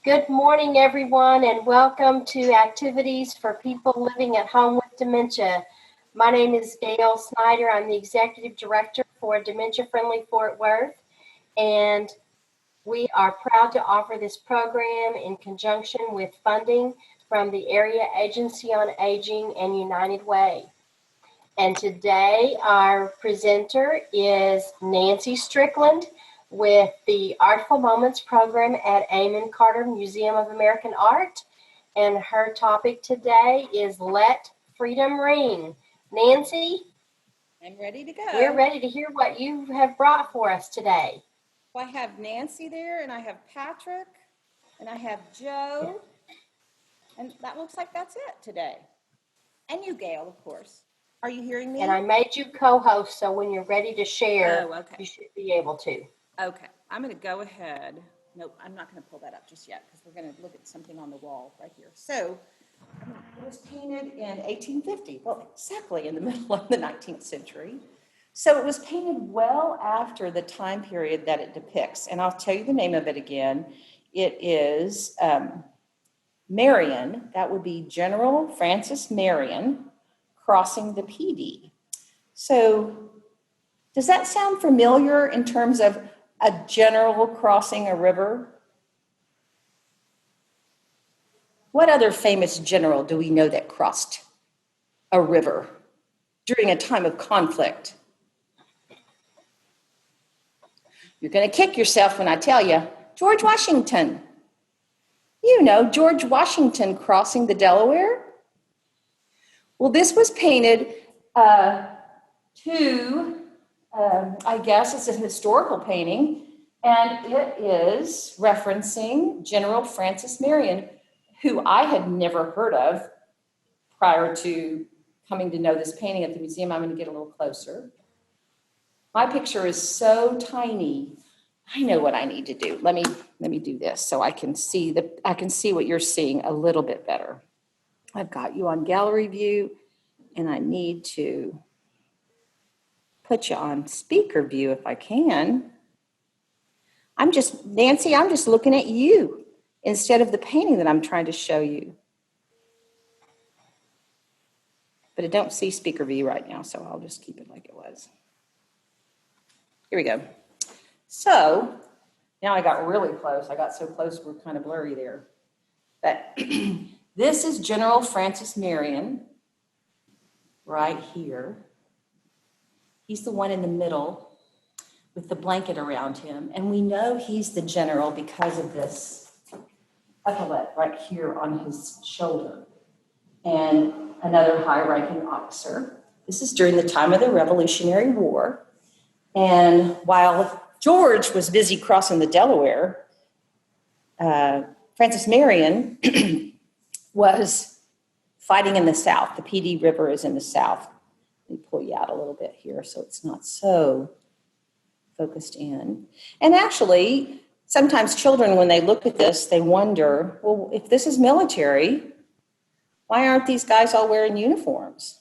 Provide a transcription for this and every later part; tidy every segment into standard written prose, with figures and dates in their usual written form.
Good morning, everyone, and welcome to Activities for People Living at Home with Dementia. My name is Gail Snyder. I'm the Executive Director for Dementia Friendly Fort Worth, and we are proud to offer this program in conjunction with funding from the Area Agency on Aging and United Way. And today, our presenter is Nancy Strickland with the Artful Moments program at Amon Carter Museum of American Art. And her topic today is Let Freedom Ring. Nancy? I'm ready to go. We're ready to hear what you have brought for us today. Well, I have Nancy there, and I have Patrick, and I have Joe, and that looks like that's it today. And you, Gail, of course. Are you hearing me? And I made you co-host, so when you're ready to share, you should be able to. Okay, I'm going to go ahead. Nope, I'm not going to pull that up just yet because we're going to look at something on the wall right here. So it was painted in 1850, well, exactly in the middle of the 19th century. So it was painted well after the time period that it depicts. And I'll tell you the name of it again. It is Marion. That would be General Francis Marion crossing the PD. So does that sound familiar in terms of a general crossing a river? What other famous general do we know that crossed a river during a time of conflict? You're going to kick yourself when I tell you. George Washington. You know, George Washington crossing the Delaware. Well, this was painted I guess it's a historical painting, and it is referencing General Francis Marion, who I had never heard of prior to coming to know this painting at the museum. I'm going to get a little closer. My picture is so tiny. I know what I need to do. Let me do this so I can see what you're seeing a little bit better. I've got you on gallery view, and I need to put you on speaker view if I can. Nancy, I'm just looking at you instead of the painting that I'm trying to show you. But I don't see speaker view right now, so I'll just keep it like it was. Here we go. So now I got really close. I got so close we're kind of blurry there. But this is General Francis Marion right here. He's the one in the middle with the blanket around him. And we know he's the general because of this epaulette right here on his shoulder. And another high-ranking officer. This is during the time of the Revolutionary War. And while George was busy crossing the Delaware, Francis Marion was fighting in the south. The PD River is in the south. Let me pull you out a little bit here so it's not so focused in. And actually, sometimes children, when they look at this, they wonder, well, if this is military, why aren't these guys all wearing uniforms?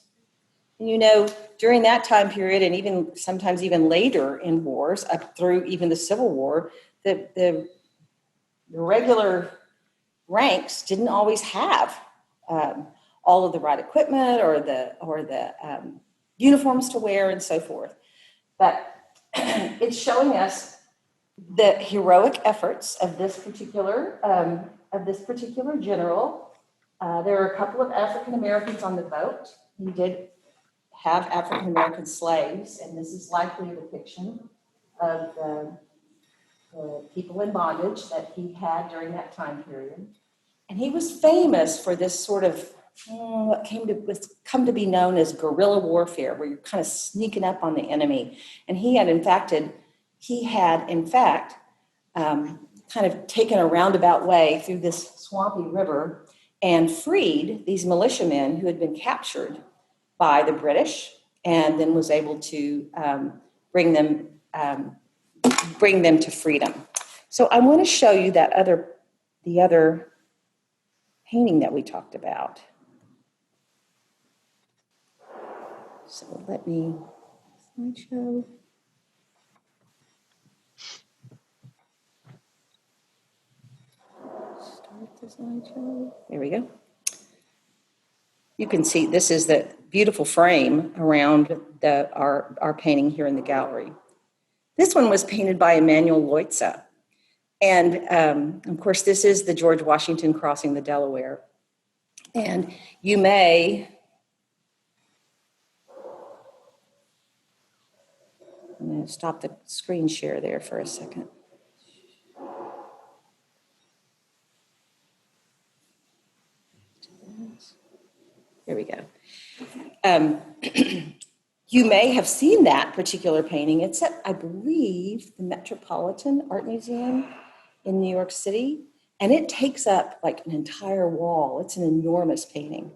And you know, during that time period, and even sometimes even later in wars, up through even the Civil War, the regular ranks didn't always have all of the right equipment or the uniforms to wear and so forth. But it's showing us the heroic efforts of this particular general. There are a couple of African Americans on the boat. He did have African American slaves, and this is likely a depiction of the people in bondage that he had during that time period. And he was famous for this sort of what come to be known as guerrilla warfare, where you're kind of sneaking up on the enemy. And he had in fact kind of taken a roundabout way through this swampy river and freed these militiamen who had been captured by the British, and then was able to bring them to freedom. So I want to show you the other painting that we talked about. So let me slideshow. There we go. You can see this is the beautiful frame around our painting here in the gallery. This one was painted by Emanuel Loitza. And of course, this is the George Washington crossing the Delaware. And you may, I'm going to stop the screen share there for a second. There we go. You may have seen that particular painting. It's at, I believe, the Metropolitan Art Museum in New York City, and it takes up like an entire wall. It's an enormous painting.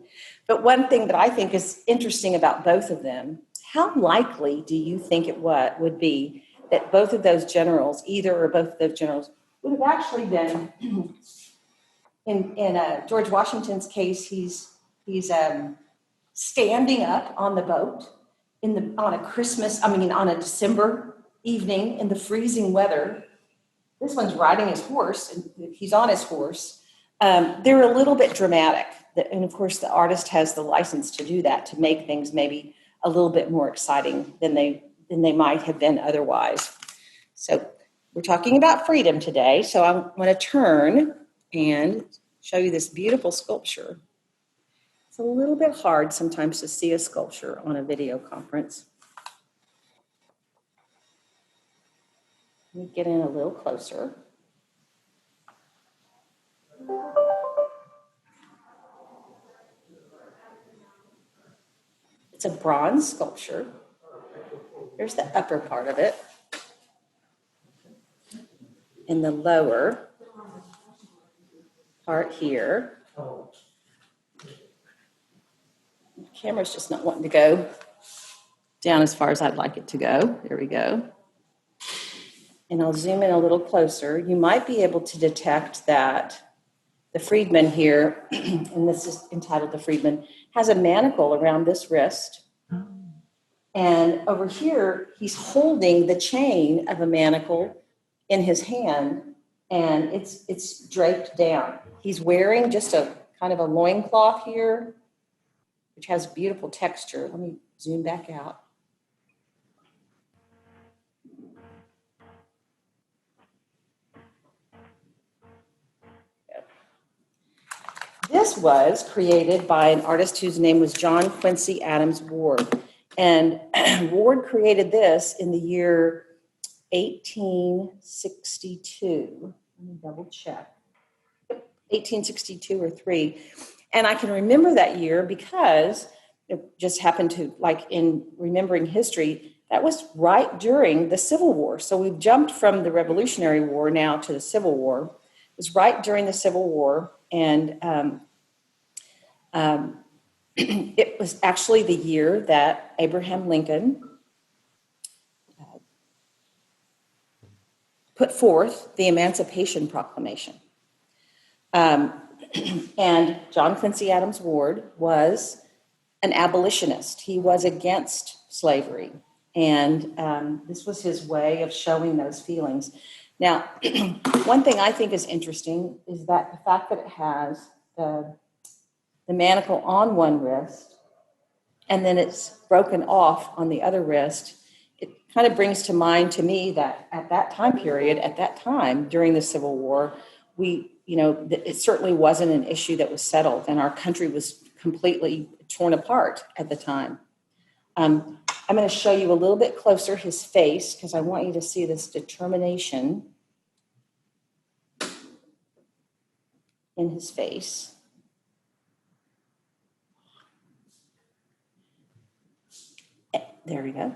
But one thing that I think is interesting about both of them, how likely do you think it would be that both of those generals, either or both of those generals, would have actually been, in George Washington's case, he's standing up on the boat on a December evening in the freezing weather. This one's riding his horse, and he's on his horse. They're a little bit dramatic. And of course, the artist has the license to do that, to make things maybe a little bit more exciting than they might have been otherwise. So we're talking about freedom today. So I'm going to turn and show you this beautiful sculpture. It's a little bit hard sometimes to see a sculpture on a video conference. Let me get in a little closer. It's a bronze sculpture. Here's the upper part of it. In the lower part here. The camera's just not wanting to go down as far as I'd like it to go. There we go. And I'll zoom in a little closer. You might be able to detect that the freedman here, and this is entitled The Freedman, has a manacle around this wrist. And over here, he's holding the chain of a manacle in his hand, and it's draped down. He's wearing just a kind of a loincloth here, which has beautiful texture. Let me zoom back out. This was created by an artist whose name was John Quincy Adams Ward. And Ward created this in the year 1862. Let me double check. 1862 or 3. And I can remember that year because it just happened to, like in remembering history, that was right during the Civil War. So we've jumped from the Revolutionary War now to the Civil War. It was right during the Civil War. And it was actually the year that Abraham Lincoln put forth the Emancipation Proclamation. And John Quincy Adams Ward was an abolitionist. He was against slavery. And this was his way of showing those feelings. Now, one thing I think is interesting is that the fact that it has the manacle on one wrist and then it's broken off on the other wrist, it kind of brings to mind to me that at that time period, at that time during the Civil War, it certainly wasn't an issue that was settled, and our country was completely torn apart at the time. I'm going to show you a little bit closer his face because I want you to see this determination in his face. There we go.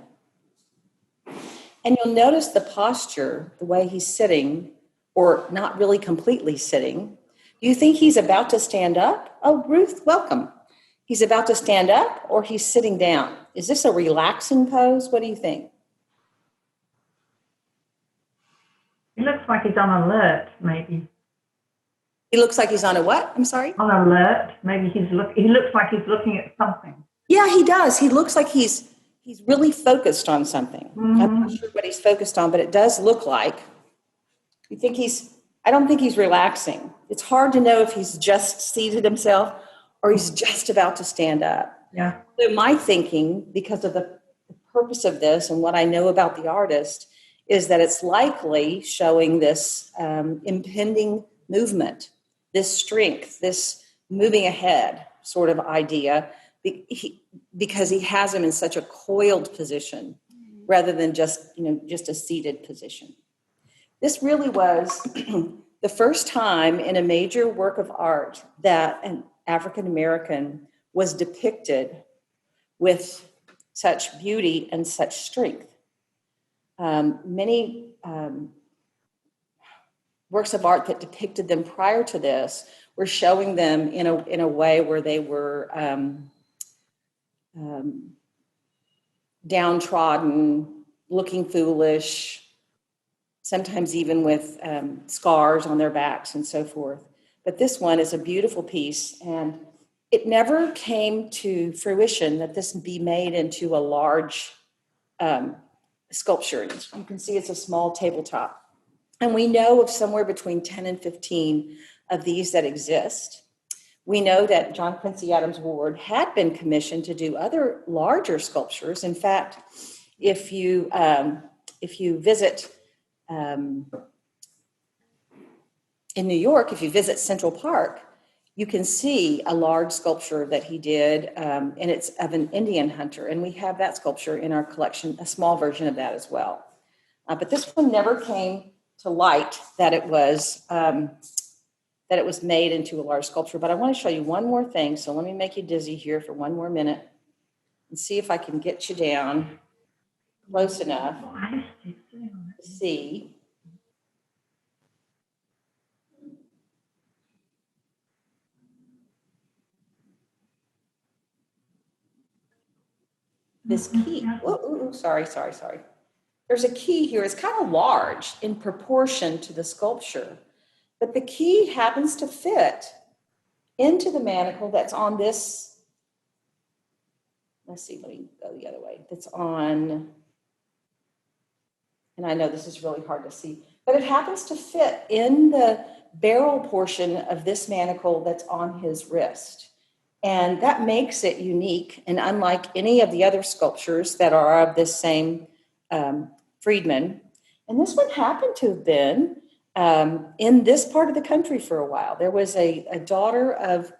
And you'll notice the posture, the way he's sitting, or not really completely sitting. Do you think he's about to stand up? Oh, Ruth, welcome. He's about to stand up or he's sitting down? Is this a relaxing pose? What do you think? It looks like he's on alert, maybe. He looks like he's on a what? I'm sorry? On alert. Maybe he looks like he's looking at something. Yeah, he does. He looks like he's really focused on something. Mm-hmm. I'm not sure what he's focused on, but it does look like. You think he's I don't think he's relaxing. It's hard to know if he's just seated himself or he's just about to stand up. Yeah. So my thinking, because of the purpose of this and what I know about the artist, is that it's likely showing this impending movement, this strength, this moving ahead sort of idea, because he has him in such a coiled position rather than just a seated position. This really was the first time in a major work of art that an African American was depicted with such beauty and such strength. Many works of art that depicted them prior to this were showing them in a way where they were downtrodden, looking foolish, sometimes even with scars on their backs and so forth. But this one is a beautiful piece, and it never came to fruition that this be made into a large sculpture. You can see it's a small tabletop. And we know of somewhere between 10 and 15 of these that exist. We know that John Quincy Adams Ward had been commissioned to do other larger sculptures. In fact, if you visit in New York, if you visit Central Park, you can see a large sculpture that he did, and it's of an Indian hunter. And we have that sculpture in our collection, a small version of that as well. But this one never came to light that it was made into a large sculpture. But I want to show you one more thing. So let me make you dizzy here for one more minute and see if I can get you down close enough to see. This key. Sorry. There's a key here. It's kind of large in proportion to the sculpture, but the key happens to fit into the manacle that's on this. Let's see, let me go the other way. That's on, and I know this is really hard to see, but it happens to fit in the barrel portion of this manacle that's on his wrist. And that makes it unique and unlike any of the other sculptures that are of this same freedman. And this one happened to have been in this part of the country for a while. There was a daughter of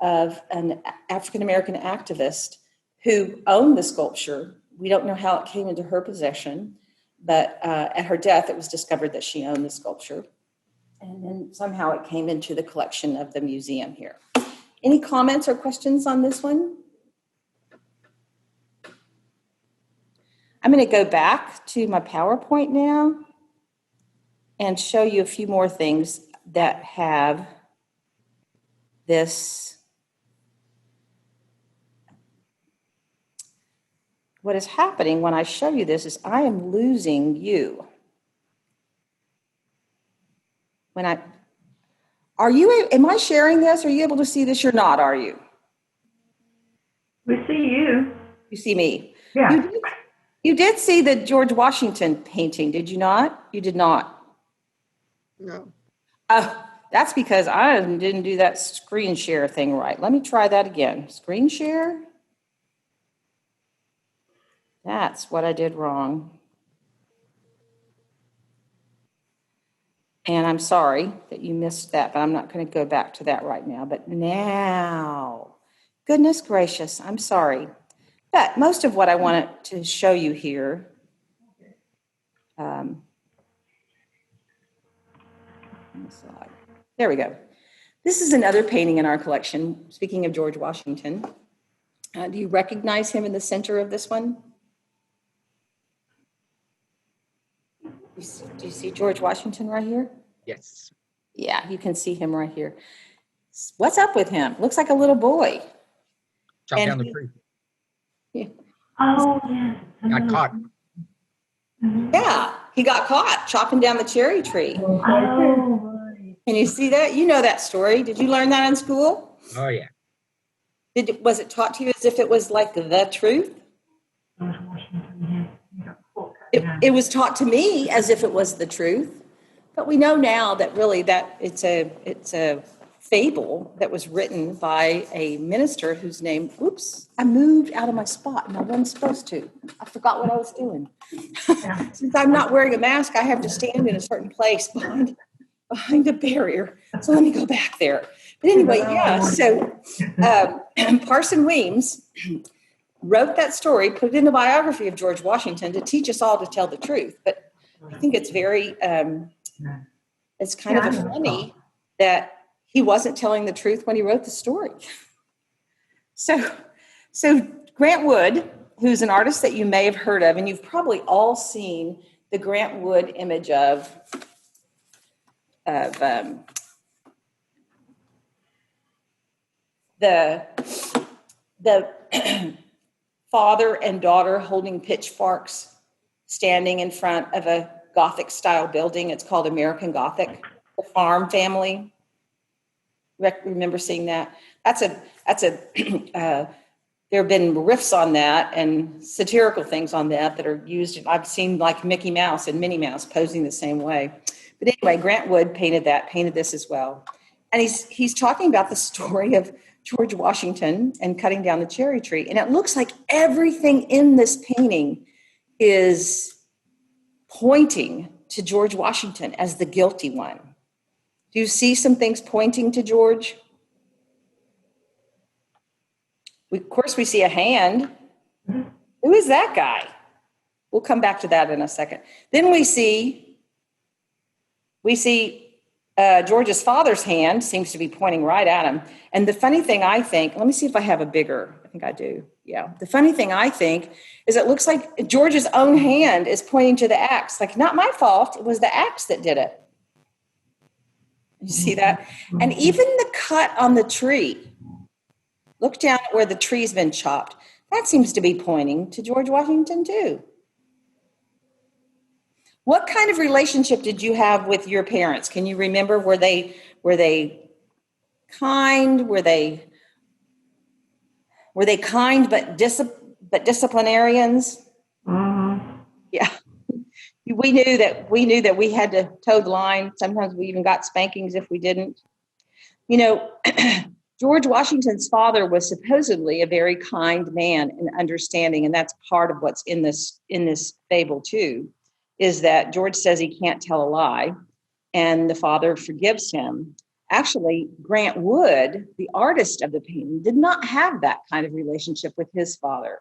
an African-American activist who owned the sculpture. We don't know how it came into her possession, but at her death, it was discovered that she owned the sculpture. And then somehow it came into the collection of the museum here. Any comments or questions on this one? I'm going to go back to my PowerPoint now and show you a few more things that have this. What is happening when I show you this is I am losing you. Am I sharing this? Are you able to see this? You're not, are you? We see you. You see me? Yeah. You did see the George Washington painting, did you not? You did not. No. That's because I didn't do that screen share thing right. Let me try that again. Screen share? That's what I did wrong. And I'm sorry that you missed that, but I'm not going to go back to that right now. But now, goodness gracious, I'm sorry. But most of what I wanted to show you here, there we go. This is another painting in our collection. Speaking of George Washington, do you recognize him in the center of this one? Do you see George Washington right here? Yes. Yeah, you can see him right here. What's up with him? Looks like a little boy. Chop down the tree. Yeah. Oh, yes. Got caught. Yeah, he got caught chopping down the cherry tree. Oh, right. Can you see that? You know that story. Did you learn that in school? Oh, yeah. Was it taught to you as if it was like the truth? It was taught to me as if it was the truth. But we know now that really that it's a fable that was written by a minister whose name, oops, I moved out of my spot and I wasn't supposed to. I forgot what I was doing. Yeah. Since I'm not wearing a mask, I have to stand in a certain place behind a barrier. So let me go back there. But anyway, yeah, so Parson Weems wrote that story, put it in the biography of George Washington to teach us all to tell the truth. But I think it's very, it's kind of funny that he wasn't telling the truth when he wrote the story. So Grant Wood, who's an artist that you may have heard of, and you've probably all seen the Grant Wood image of the father and daughter holding pitchforks, standing in front of a Gothic style building. It's called American Gothic. The Farm Family. Remember seeing that? That's a. There have been riffs on that and satirical things on that are used. I've seen like Mickey Mouse and Minnie Mouse posing the same way. But anyway, Grant Wood painted this as well. And he's talking about the story of George Washington and cutting down the cherry tree. And it looks like everything in this painting is pointing to George Washington as the guilty one. Do you see some things pointing to George? Of course, we see a hand. Who is that guy? We'll come back to that in a second. Then we see George's father's hand seems to be pointing right at him. And the funny thing I think, let me see if I have a bigger, I think I do. Yeah. The funny thing I think is it looks like George's own hand is pointing to the axe. Like, not my fault. It was the axe that did it. You see that? And even the cut on the tree, look down at where the tree's been chopped. That seems to be pointing to George Washington too. What kind of relationship did you have with your parents? Can you remember? Were they kind? Were they kind but disciplinarians? Mm-hmm. Yeah. We knew that we had to toe the line. Sometimes we even got spankings if we didn't. You know, George Washington's father was supposedly a very kind man and understanding, and that's part of what's in this fable too, is that George says he can't tell a lie, and the father forgives him. Actually, Grant Wood, the artist of the painting, did not have that kind of relationship with his father.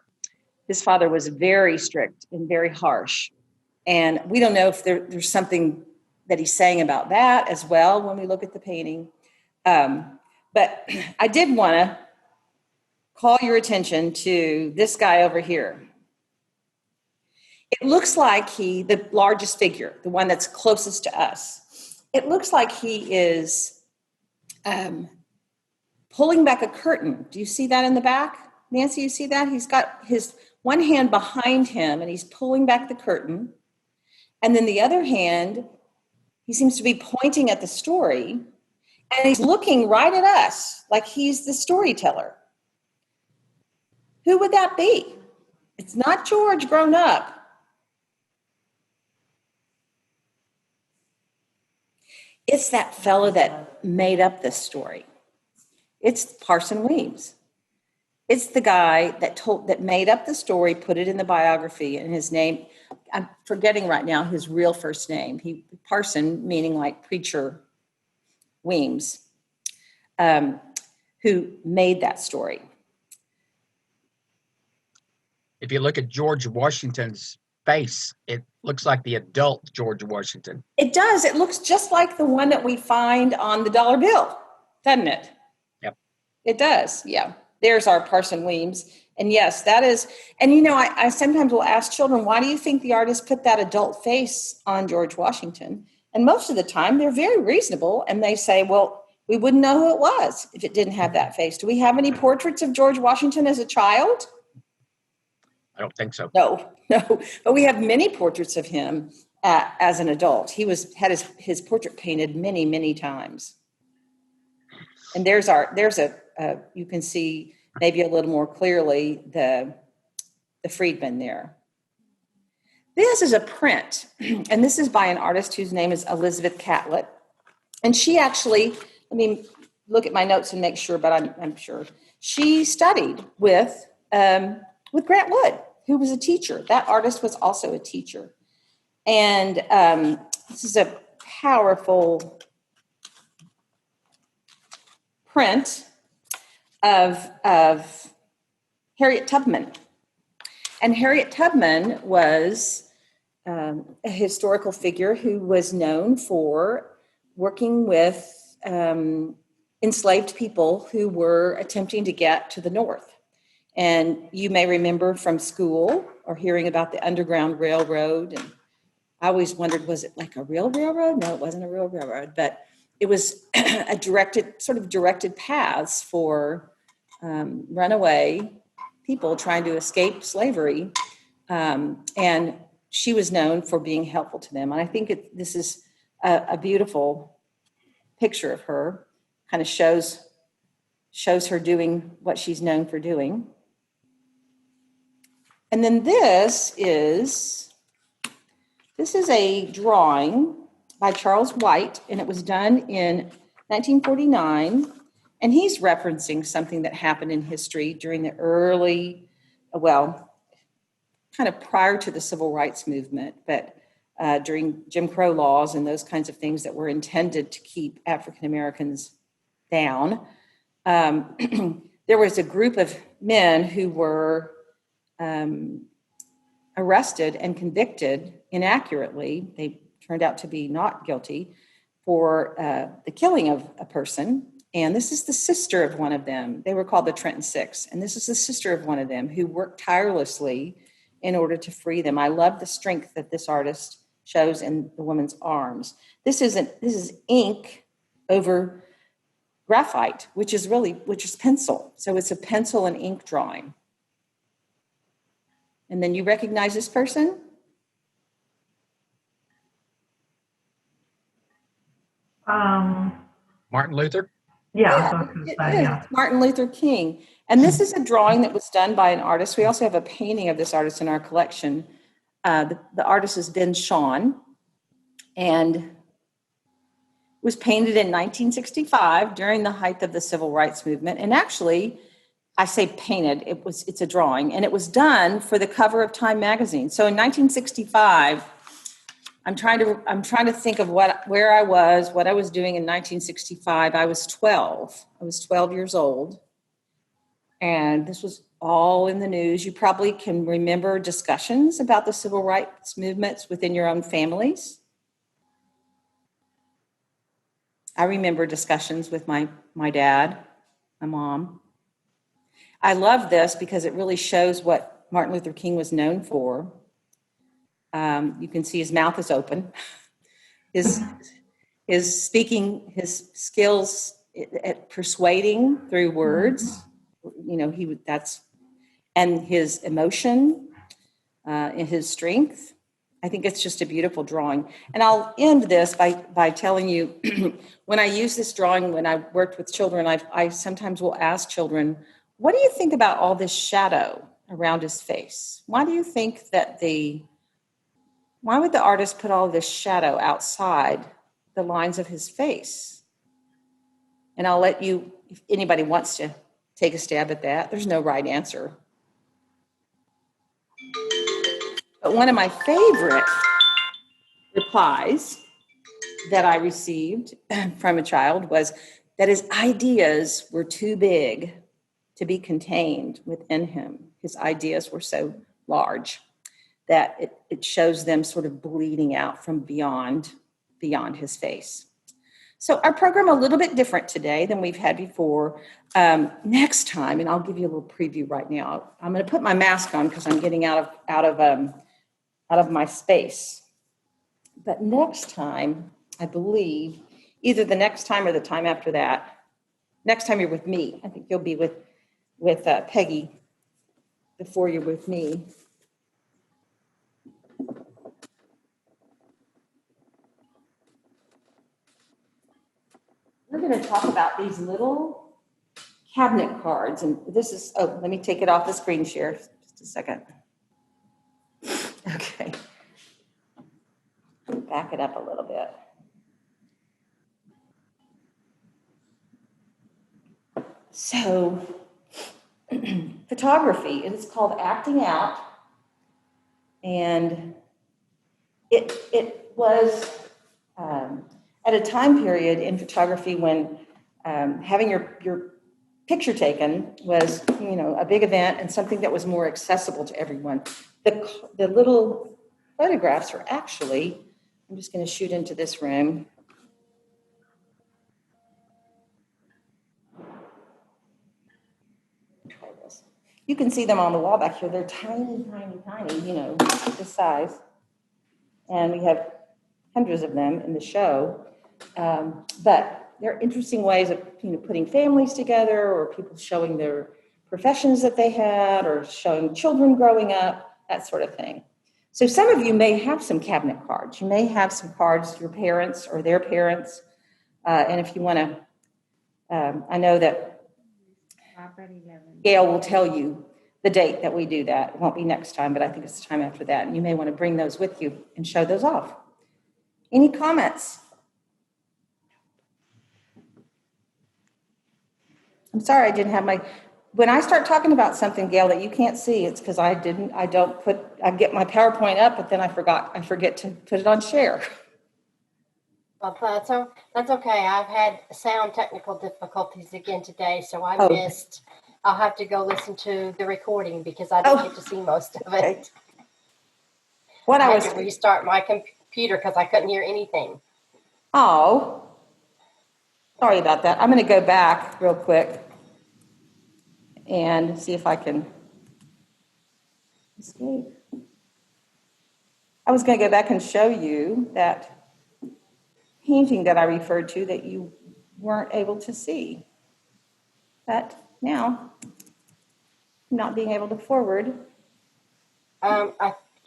His father was very strict and very harsh, and we don't know if there's something that he's saying about that as well when we look at the painting. But I did want to call your attention to this guy over here. It looks like the largest figure, the one that's closest to us, it looks like he is pulling back a curtain. Do you see that in the back? Nancy, you see that? He's got his one hand behind him and he's pulling back the curtain. And then the other hand, he seems to be pointing at the story. And he's looking right at us like he's the storyteller. Who would that be? It's not George grown up. It's that fellow that made up this story. It's Parson Weems. It's the guy that made up the story, put it in the biography, and his name, I'm forgetting right now his real first name. Parson, meaning like preacher, Weems, who made that story. If you look at George Washington's face, it looks like the adult George Washington. It does. It looks just like the one that we find on the dollar bill, doesn't it? Yep. It does. Yeah. There's our Parson Weems. And yes, that is. And, you know, I sometimes will ask children, why do you think the artist put that adult face on George Washington? And most of the time, they're very reasonable. And they say, well, we wouldn't know who it was if it didn't have that face. Do we have any portraits of George Washington as a child? I don't think so. No. But we have many portraits of him as an adult. He had his portrait painted many, many times. And there's you can see maybe a little more clearly the freedman there. This is a print, and this is by an artist whose name is Elizabeth Catlett. And she actually, let me look at my notes and make sure, but I'm sure. She studied with Grant Wood, who was a teacher. That artist was also a teacher. And this is a powerful print of Harriet Tubman. And Harriet Tubman was a historical figure who was known for working with enslaved people who were attempting to get to the North. And you may remember from school or hearing about the Underground Railroad. And I always wondered, was it like a real railroad? No, it wasn't a real railroad, but it was a directed paths for runaway people trying to escape slavery. And she was known for being helpful to them. And I think this is a beautiful picture of her, kind of shows her doing what she's known for doing. And then this is a drawing by Charles White, and it was done in 1949. And he's referencing something that happened in history during the early, kind of prior to the Civil Rights Movement, but during Jim Crow laws and those kinds of things that were intended to keep African Americans down. There was a group of men who were arrested and convicted inaccurately. They turned out to be not guilty for the killing of a person. And this is the sister of one of them. They were called the Trenton Six. And this is the sister of one of them who worked tirelessly in order to free them. I love the strength that this artist shows in the woman's arms. This is ink over graphite, which is pencil. So it's a pencil and ink drawing. And then you recognize this person? Martin Luther? Yeah, I was going to say, yeah. Martin Luther King. And this is a drawing that was done by an artist. We also have a painting of this artist in our collection. The artist is Ben Shawn, and was painted in 1965 during the height of the Civil Rights Movement. And actually, I say painted, it's a drawing, and it was done for the cover of Time magazine. So in 1965, I'm trying to think of where I was, what I was doing in 1965. I was 12. I was 12 years old. And this was all in the news. You probably can remember discussions about the civil rights movements within your own families. I remember discussions with my dad, my mom. I love this because it really shows what Martin Luther King was known for. You can see his mouth is open. His speaking, his skills at persuading through words, and his emotion, and his strength. I think it's just a beautiful drawing. And I'll end this by telling you, when I use this drawing, when I worked with children, I sometimes will ask children, what do you think about all this shadow around his face? Why do you think why would the artist put all this shadow outside the lines of his face? And I'll let you, if anybody wants to take a stab at that, there's no right answer. But one of my favorite replies that I received from a child was that his ideas were too big to be contained within him. His ideas were so large that it shows them sort of bleeding out from beyond his face. So our program a little bit different today than we've had before. Next time, and I'll give you a little preview right now. I'm going to put my mask on because I'm getting out of my space. But next time, I believe, either the next time or the time after that, next time you're with me, I think you'll be with Peggy before you're with me. We're going to talk about these little cabinet cards. And this is, let me take it off the screen share. Just a second. Okay. back it up a little bit. So, photography, it is called acting out. And it was at a time period in photography when having your picture taken was, a big event and something that was more accessible to everyone. The little photographs are actually, I'm just going to shoot into this room. Try this. You can see them on the wall back here. They're tiny, tiny, tiny, this size. And we have hundreds of them in the show. But they're interesting ways of putting families together, or people showing their professions that they had, or showing children growing up, that sort of thing. So some of you may have some cabinet cards. You may have some cards, your parents or their parents. And if you want to, I know that Gail will tell you the date that we do that. It won't be next time, but I think it's the time after that. And you may want to bring those with you and show those off. Any comments? I'm sorry I didn't have when I start talking about something, Gail, that you can't see, it's because I get my PowerPoint up, but then I forget to put it on share. Well, that's okay. I've had sound technical difficulties again today, so I missed. I'll have to go listen to the recording because I didn't get to see most of it. Okay. I had to restart my computer because I couldn't hear anything. Oh, sorry about that. I'm going to go back real quick and see if I can escape. I was going to go back and show you that painting that I referred to that you weren't able to see. But now, not being able to forward.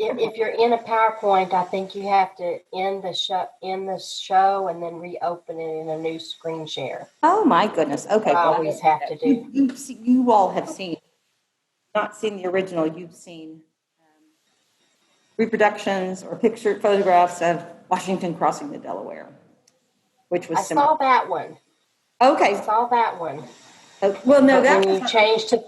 If you're in a PowerPoint, I think you have to end the show and then reopen it in a new screen share. Oh my goodness. Okay. I always have to do. You all have not seen the original. You've seen reproductions or photographs of Washington crossing the Delaware, which was similar. I saw that one. Okay. I saw that one. Well, no, that when you changed to.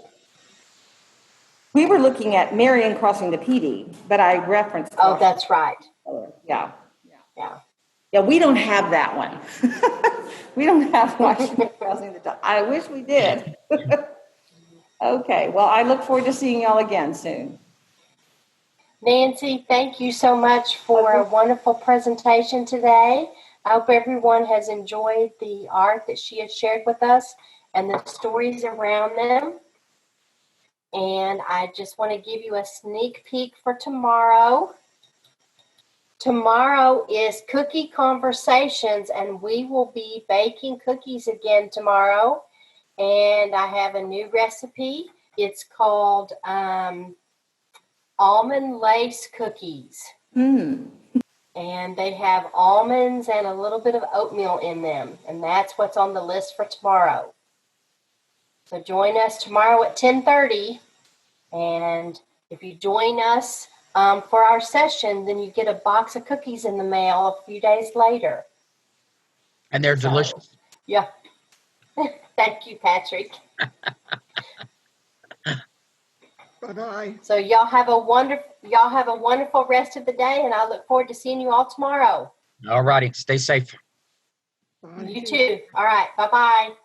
We were looking at Marion crossing the PD, but I referenced. Oh, that's right. Yeah. Yeah, we don't have that one. We don't have Washington crossing the Delaware. I wish we did. Okay, well, I look forward to seeing y'all again soon. Nancy, thank you so much for a wonderful presentation today. I hope everyone has enjoyed the art that she has shared with us and the stories around them. And I just want to give you a sneak peek for tomorrow. Tomorrow is Cookie Conversations, and we will be baking cookies again tomorrow. And I have a new recipe. It's called almond lace cookies. And they have almonds and a little bit of oatmeal in them. And that's what's on the list for tomorrow. So join us tomorrow at 10:30. And if you join us for our session, then you get a box of cookies in the mail a few days later. And they're delicious. Yeah. Thank you, Patrick. Bye-bye. So y'all have a wonderful rest of the day, and I look forward to seeing you all tomorrow. All righty. Stay safe. Bye. You too. All right. Bye-bye.